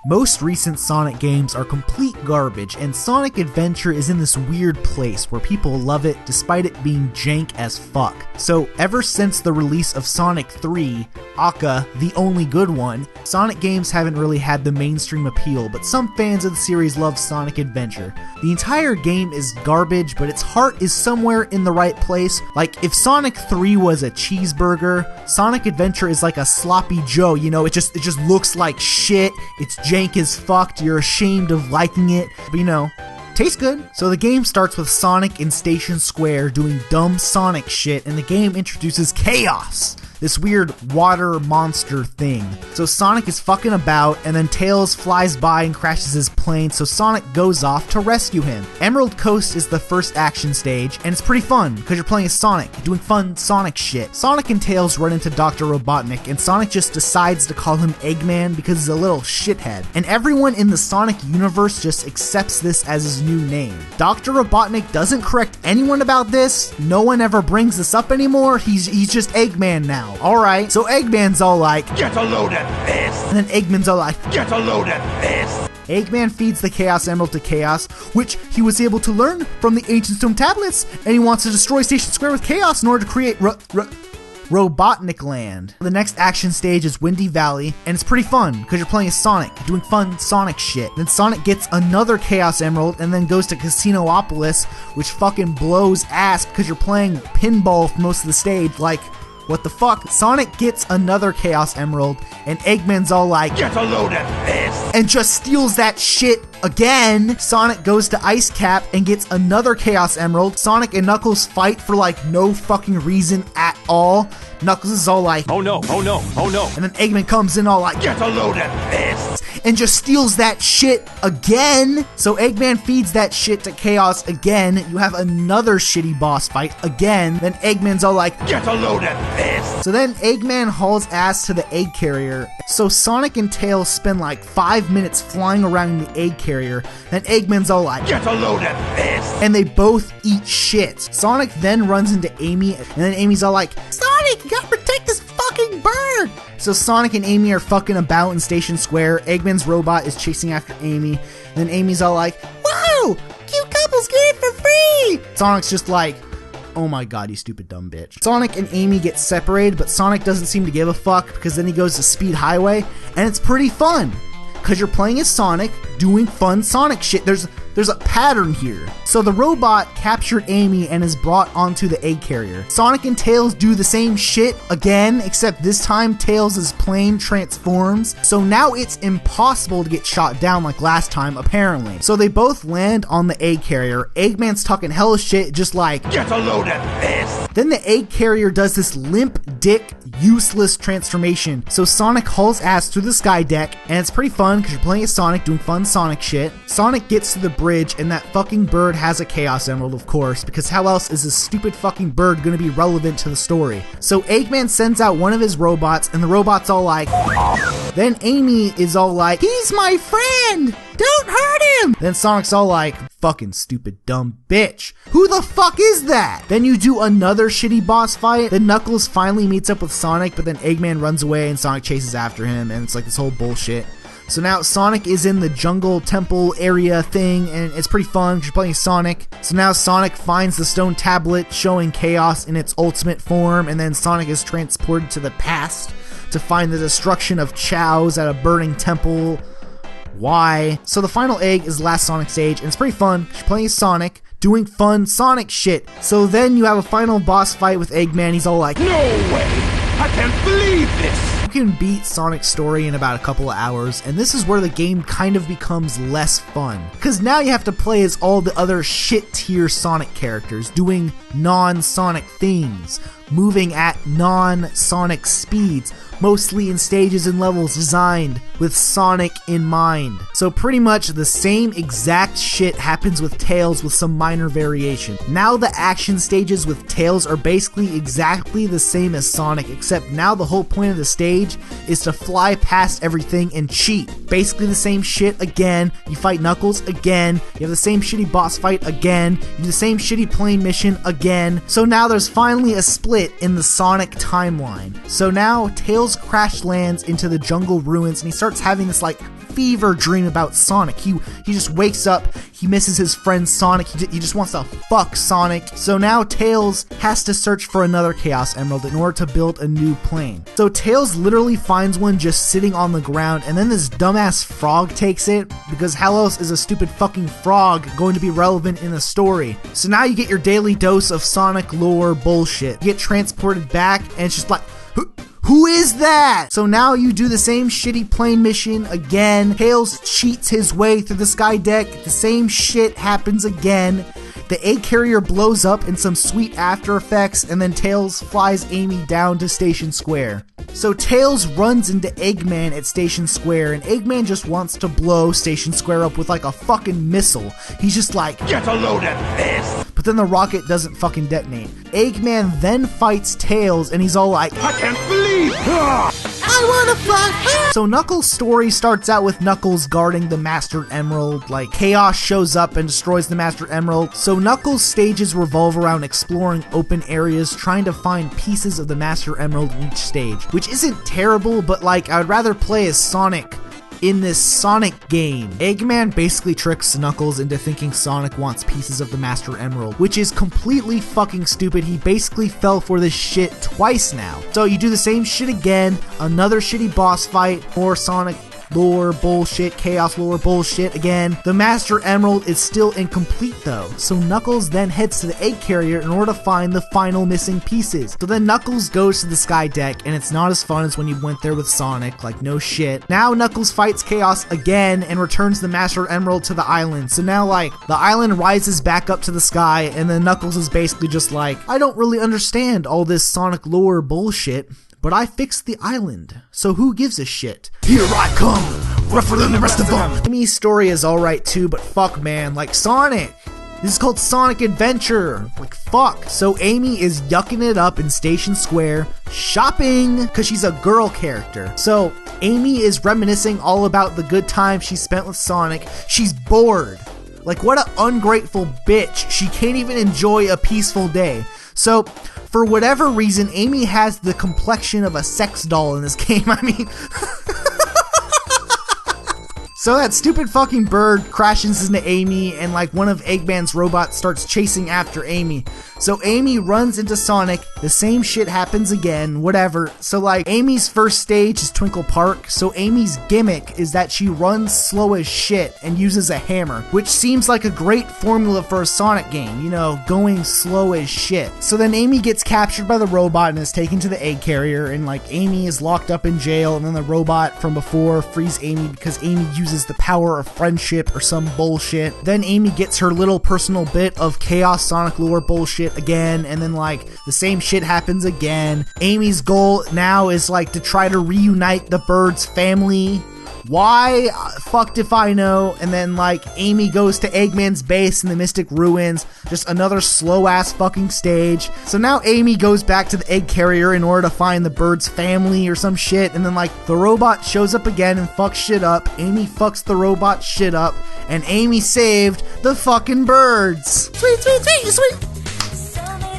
Most recent Sonic games are complete garbage, and Sonic Adventure is in this weird place where people love it despite it being jank as fuck. So ever since the release of Sonic 3, aka the only good one, Sonic games haven't really had the mainstream appeal, but some fans of the series love Sonic Adventure. The entire game is garbage, but its heart is somewhere in the right place. Like, if Sonic 3 was a cheeseburger, Sonic Adventure is like a sloppy Joe, you know, it just looks like shit, it's jank as fuck, you're ashamed of liking it, but you know, tastes good. So the game starts with Sonic in Station Square doing dumb Sonic shit, and the game introduces Chaos, this weird water monster thing. So Sonic is fucking about, and then Tails flies by and crashes his plane, so Sonic goes off to rescue him. Emerald Coast is the first action stage, and it's pretty fun, because you're playing as Sonic, doing fun Sonic shit. Sonic and Tails run into Dr. Robotnik, and Sonic just decides to call him Eggman because he's a little shithead. And everyone in the Sonic universe just accepts this as his new name. Dr. Robotnik doesn't correct anyone about this, no one ever brings this up anymore, he's just Eggman now. Alright, so Eggman's all like, get a load of this! And then Eggman's all like, get a load of this! Eggman feeds the Chaos Emerald to Chaos, which he was able to learn from the Ancient Stone Tablets, and he wants to destroy Station Square with Chaos in order to create Robotnik Land. The next action stage is Windy Valley, and it's pretty fun, because you're playing as Sonic, doing fun Sonic shit. Then Sonic gets another Chaos Emerald, and then goes to Casinopolis, which fucking blows ass, because you're playing pinball for most of the stage, like, what the fuck? Sonic gets another Chaos Emerald, and Eggman's all like, get a load of this! And just steals that shit again. Sonic goes to Ice Cap and gets another Chaos Emerald. Sonic and Knuckles fight for like no fucking reason at all. Knuckles is all like, oh no, oh no, oh no. And then Eggman comes in all like, get a load of this! And just steals that shit again. So Eggman feeds that shit to Chaos again. You have another shitty boss fight again. Then Eggman's all like, get a load of this! So then Eggman hauls ass to the egg carrier. So Sonic and Tails spend like 5 minutes flying around the egg carrier. Then Eggman's all like, get a load of this! And they both eat shit. Sonic then runs into Amy, and then Amy's all like, Sonic, you gotta protect this fucking bird! So Sonic and Amy are fucking about in Station Square. Eggman's robot is chasing after Amy. Then Amy's all like, whoa! Cute couples get it for free! Sonic's just like, oh my god, you stupid dumb bitch. Sonic and Amy get separated, but Sonic doesn't seem to give a fuck because then he goes to Speed Highway, and it's pretty fun. Because you're playing as Sonic, doing fun Sonic shit. There's a pattern here. So the robot captured Amy and is brought onto the egg carrier. Sonic and Tails do the same shit again, except this time Tails' plane transforms. So now it's impossible to get shot down like last time, apparently. So they both land on the egg carrier. Eggman's talking hella shit, just like, get a load of this! Then the egg carrier does this limp dick useless transformation. So Sonic hauls ass through the sky deck, and it's pretty fun because you're playing as Sonic doing fun Sonic shit. Sonic gets to the bridge, and that fucking bird has a Chaos Emerald, of course, because how else is this stupid fucking bird gonna be relevant to the story? So Eggman sends out one of his robots, and the robot's all like, then Amy is all like, he's my friend! Don't hurt him! Then Sonic's all like, fucking stupid dumb bitch. Who the fuck is that? Then you do another shitty boss fight. Then Knuckles finally meets up with Sonic, but then Eggman runs away and Sonic chases after him, and it's like this whole bullshit. So now Sonic is in the jungle temple area thing, and it's pretty fun because you're playing Sonic. So now Sonic finds the stone tablet showing Chaos in its ultimate form, and then Sonic is transported to the past to find the destruction of Chaos at a burning temple. Why? So the final egg is the last Sonic stage, and it's pretty fun because you're playing as Sonic, doing fun Sonic shit. So then you have a final boss fight with Eggman. He's all like, no way! I can't believe this! You can beat Sonic's story in about a couple of hours, and this is where the game kind of becomes less fun. Because now you have to play as all the other shit tier Sonic characters, doing non-Sonic things, moving at non-Sonic speeds, mostly in stages and levels designed with Sonic in mind. So pretty much the same exact shit happens with Tails with some minor variation. Now the action stages with Tails are basically exactly the same as Sonic, except now the whole point of the stage is to fly past everything and cheat. Basically the same shit again, you fight Knuckles again, you have the same shitty boss fight again, you do the same shitty plane mission again. So now there's finally a split in the Sonic timeline. So now Tails crash lands into the jungle ruins, and he starts having this like fever dream about Sonic. He just wakes up, he misses his friend Sonic, he just wants to fuck Sonic. So now Tails has to search for another Chaos Emerald in order to build a new plane. So Tails literally finds one just sitting on the ground, and then this dumbass frog takes it, because how else is a stupid fucking frog going to be relevant in the story? So now you get your daily dose of Sonic lore bullshit. You get transported back, and it's just like, who is that? So now you do the same shitty plane mission again. Tails cheats his way through the sky deck. The same shit happens again. The egg carrier blows up in some sweet after effects, and then Tails flies Amy down to Station Square. So Tails runs into Eggman at Station Square, and Eggman just wants to blow Station Square up with like a fucking missile. He's just like, get a load of this! But then the rocket doesn't fucking detonate. Eggman then fights Tails, and he's all like, I can't believe! I wanna fuck! So Knuckles' story starts out with Knuckles guarding the Master Emerald. Like, Chaos shows up and destroys the Master Emerald. So Knuckles' stages revolve around exploring open areas, trying to find pieces of the Master Emerald in each stage. Which isn't terrible, but like, I would rather play as Sonic in this Sonic game. Eggman basically tricks Knuckles into thinking Sonic wants pieces of the Master Emerald, which is completely fucking stupid. He basically fell for this shit twice now. So you do the same shit again, another shitty boss fight, more Sonic lore bullshit, Chaos lore bullshit again. The Master Emerald is still incomplete though, so Knuckles then heads to the egg carrier in order to find the final missing pieces. So then Knuckles goes to the sky deck, and it's not as fun as when you went there with Sonic, like no shit. Now Knuckles fights Chaos again and returns the Master Emerald to the island. So now like, the island rises back up to the sky, and then Knuckles is basically just like, I don't really understand all this Sonic lore bullshit, but I fixed the island, so who gives a shit? Here I come, rougher than the rest of them. Amy's story is alright too, but fuck man, like Sonic. This is called Sonic Adventure. Like fuck. So Amy is yucking it up in Station Square, shopping, cause she's a girl character. So Amy is reminiscing all about the good time she spent with Sonic. She's bored. Like what an ungrateful bitch. She can't even enjoy a peaceful day. So, for whatever reason, Amy has the complexion of a sex doll in this game. I mean... So that stupid fucking bird crashes into Amy, and like one of Eggman's robots starts chasing after Amy. So Amy runs into Sonic, the same shit happens again, whatever. So like Amy's first stage is Twinkle Park, so Amy's gimmick is that she runs slow as shit and uses a hammer, which seems like a great formula for a Sonic game, you know, going slow as shit. So then Amy gets captured by the robot and is taken to the egg carrier, and like Amy is locked up in jail, and then the robot from before frees Amy because Amy uses the power of friendship or some bullshit. Then Amy gets her little personal bit of Chaos Sonic lore bullshit again, and then like the same shit happens again. Amy's goal now is like to try to reunite the bird's family. Why? Fucked if I know. And then like Amy goes to Eggman's base in the Mystic Ruins. Just another slow ass fucking stage. So now Amy goes back to the egg carrier in order to find the bird's family or some shit. And then like the robot shows up again and fucks shit up. Amy fucks the robot shit up. And Amy saved the fucking birds. Sweet, sweet, sweet, sweet.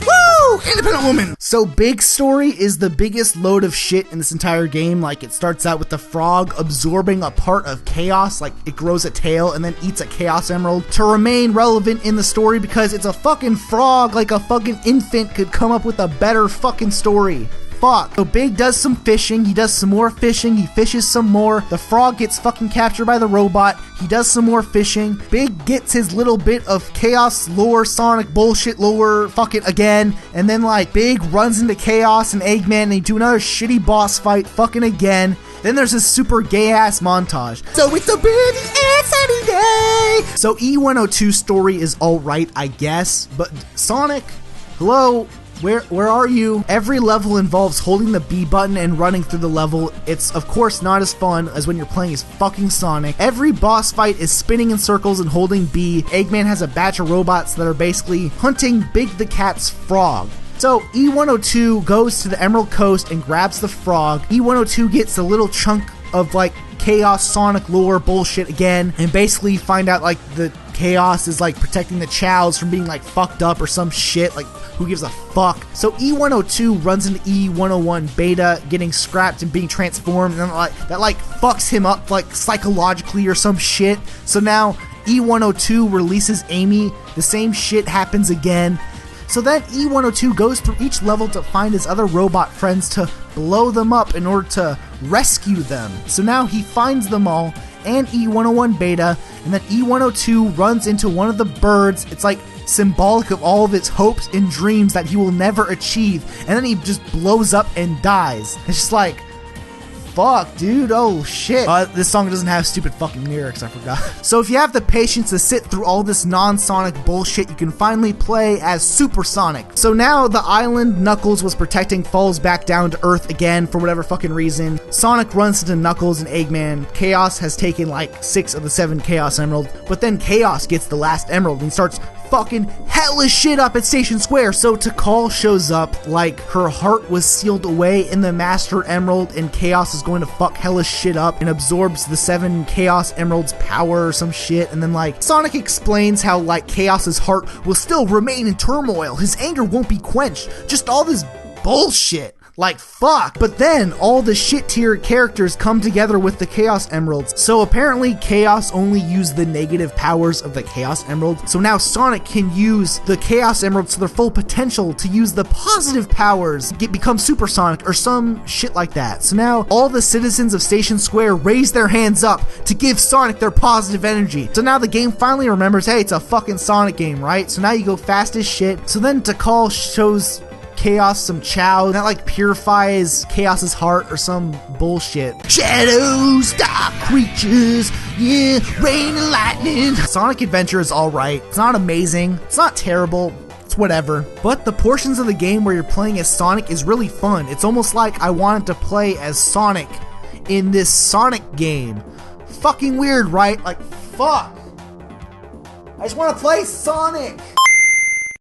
Woo! Independent woman! So Big Story is the biggest load of shit in this entire game. Like, it starts out with the frog absorbing a part of Chaos, like it grows a tail and then eats a Chaos Emerald to remain relevant in the story because it's a fucking frog. Like a fucking infant could come up with a better fucking story. Fuck. So Big does some fishing, he does some more fishing, he fishes some more, the frog gets fucking captured by the robot, he does some more fishing, Big gets his little bit of Chaos lore, Sonic bullshit lore, fuck it again, and then like Big runs into Chaos and Eggman and they do another shitty boss fight, fucking again. Then there's this super gay ass montage. So it's a big and sunny day! So E102 story is alright, I guess, but Sonic, hello? Where are you? Every level involves holding the B button and running through the level. It's of course not as fun as when you're playing as fucking Sonic. Every boss fight is spinning in circles and holding B. Eggman has a batch of robots that are basically hunting Big the Cat's frog. So E102 goes to the Emerald Coast and grabs the frog. E102 gets a little chunk of like Chaos Sonic lore bullshit again, and basically find out like the Chaos is like protecting the Chows from being like fucked up or some shit. Like, who gives a fuck? So E102 runs into E101 Beta, getting scrapped and being transformed, and then that fucks him up like psychologically or some shit. So now E102 releases Amy. The same shit happens again. So then E102 goes through each level to find his other robot friends to blow them up in order to rescue them. So now he finds them all and E101 Beta, and then E102 runs into one of the birds. It's like symbolic of all of its hopes and dreams that he will never achieve, and then he just blows up and dies. It's just like, fuck, dude, oh shit. This song doesn't have stupid fucking lyrics, I forgot. So if you have the patience to sit through all this non-Sonic bullshit, you can finally play as Super Sonic. So now the island Knuckles was protecting falls back down to Earth again for whatever fucking reason. Sonic runs into Knuckles and Eggman. Chaos has taken like 6 of the 7 Chaos Emeralds, but then Chaos gets the last emerald and he starts fucking hella shit up at Station Square. So Tikal shows up like her heart was sealed away in the Master Emerald, and Chaos is going to fuck hella shit up and absorbs the 7 Chaos Emeralds power or some shit. And then like Sonic explains how like Chaos's heart will still remain in turmoil, his anger won't be quenched, just all this bullshit. Like, fuck. But then, all the shit tier characters come together with the Chaos Emeralds. So apparently, Chaos only used the negative powers of the Chaos Emerald. So now Sonic can use the Chaos Emeralds to their full potential to use the positive powers, become Super Sonic or some shit like that. So now, all the citizens of Station Square raise their hands up to give Sonic their positive energy. So now the game finally remembers, hey, it's a fucking Sonic game, right? So now you go fast as shit. So then Tikal shows Chaos some chow that like purifies Chaos's heart or some bullshit. Shadows, dark creatures, yeah, rain and lightning. Sonic Adventure is alright. It's not amazing. It's not terrible. It's whatever. But the portions of the game where you're playing as Sonic is really fun. It's almost like I wanted to play as Sonic in this Sonic game. Fucking weird, right? Like, fuck. I just want to play Sonic.